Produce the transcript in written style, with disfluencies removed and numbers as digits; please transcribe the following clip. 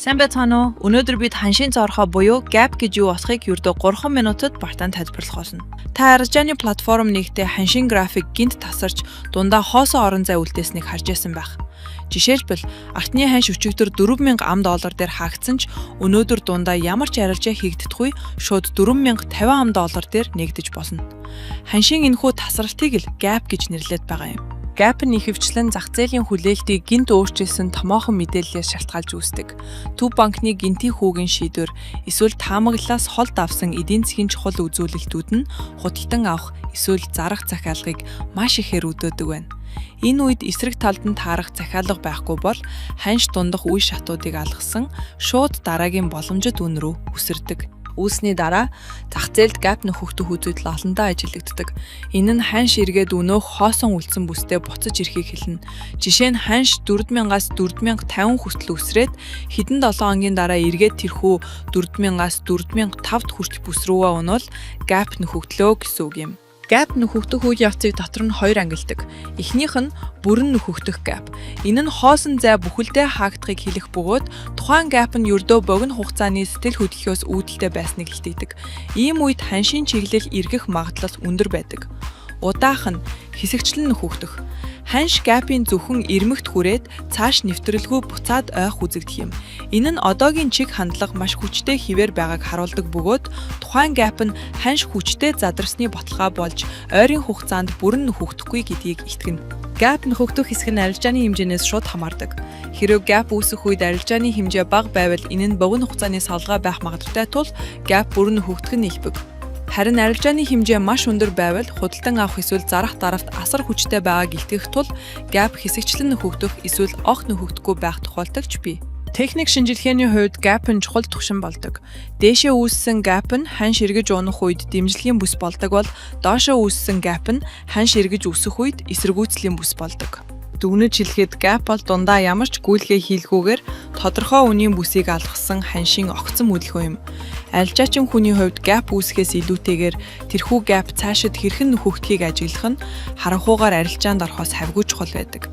Сайн байцгаана уу? Өнөөдөр бид ханшийн цорхоо буюу Gap гэж юу болохыг ердөө 3 минутад бартаан тайлбарлах болно. Та арчааны платформ нэгтээ ханшийн график гинт тасарч дундаа хоосон орон зай үлдээснийг харж байсан байх. Жишээлбэл артны ханш өчигдөр $4,000 дээр хаагдсан ч өнөөдөр дундаа ямар ч арилжаа хийгддэггүй шууд $4,050 дээр нэгдэж болно. Ханшийн энэхүү тасралтыг л Gap гэж нэрлэдэг байгаа юм. Gap нь ихэвчлэн зах зээлийн хүлээлтийг гинт өөрчилсөн томоохон мэдээллээс шалтгаалж үүсдэг. Төв банкны гинтийн хүүгийн шийдвэр эсвэл таамаглалаас холд авсан эдийн засгийн чухал үзүүлэлтүүд нь худалдан авах эсвэл зарах захиалгыг маш ихээр өдөөдөг байна. Энэ үед эсрэг талд нь таарах захиалга байхгүй бол ханш дундах үе шатуудыг алгасан шууд дараагийн боломжит үн рүү үсэрдэг. Үүсний дараа зах зээлд Gap нөхөгдөх үзэгдэл олондоо ажиглагддаг. Энэ нь ханш эргээд өнөөх хоосон үлдсэн бүстэй буцаж ирэхийг хэлнэ. Жишээ нь ханш 4,000-аас 4,050 хүртэл өсрээд хэдэн 7 хоногийн дараа эргээд тэрхүү 4,000-аас 4,005-д хүрч бүс рүүгээ унвал Gap нөхөгдлөө гэсэн үг юм. Gap нөхөгдөх үе явцыг дотор нь хоёр ангилдаг. Эхнийх нь бүрэн нөхөгдөх Gap. Энэ нь хоосон зай бүхэлдээ хаагдахыг хэлэх бөгөөд тухайн Gap нь ердөө богино хугацааны сэтгэл хөдлөлөөс үүдэлтэй байсныг илтгэдэг. Ийм үед ханшийн чиглэл эргэх магадлал өндөр байдаг. Удаах нь хэсэгчлэн нөхөгдөх. Ханш Gap-ийн зөвхөн ирмэгт хүрээд цааш нэвтрэлгүй буцаад ойх үзэгдэх юм. Энэ нь одоогийн чиг хандлага маш хүчтэй хിവэр байгааг харуулдаг бөгөөд тухайн Gap нь ханш хүчтэй задарсны баталгаа болж ойрын хугацаанд бүрэн нөхөгдөхгүй гэдгийг итгэнэ. Gap нөхөгдөх хэсэг нь арилжааны хэмжээнээс шууд хамаардаг. Хэрэв Gap үүсэх үед арилжааны хэмжээ бага байвал энэ нь богино хугацааны салгаа байх магадaltaй тул Gap бүрэн нөхөгдөх нь элбэг. Харин арилжааны хэмжээ маш өндөр байвал худалдан авах эсвэл зарах даралт асар хүчтэй байгааг илтгэх тул Gap хэсэгчлэн нөхөгдөх эсвэл огт нөхөгдөхгүй байх тохиолдолч бий. Техник шинжилгээний хувьд Gap нь чухал түвшин болдог. Дээшээ үүссэн Gap нь ханш эргэж унах үед дэмжлэгийн бүс болдог бол доошоо үүссэн Gap нь ханш эргэж үсэх үед эсэргүүцлийн бүс болдог. Дүгнэж хэлэхэд Gap бол дундаа ямар ч гүйлгээ хийлгүүгээр тодорхой үнийн бүсийг алгасан ханшийн огцом хөдөлгөөн юм. Арилжаачин хүний хувьд Gap үүсгэхээс илүүтэйгээр тэрхүү Gap цаашид хэрхэн нөхөгдөхийг ажиглах нь харанхуугаар арилжаанд орохоос хавьгүй чухал байдаг.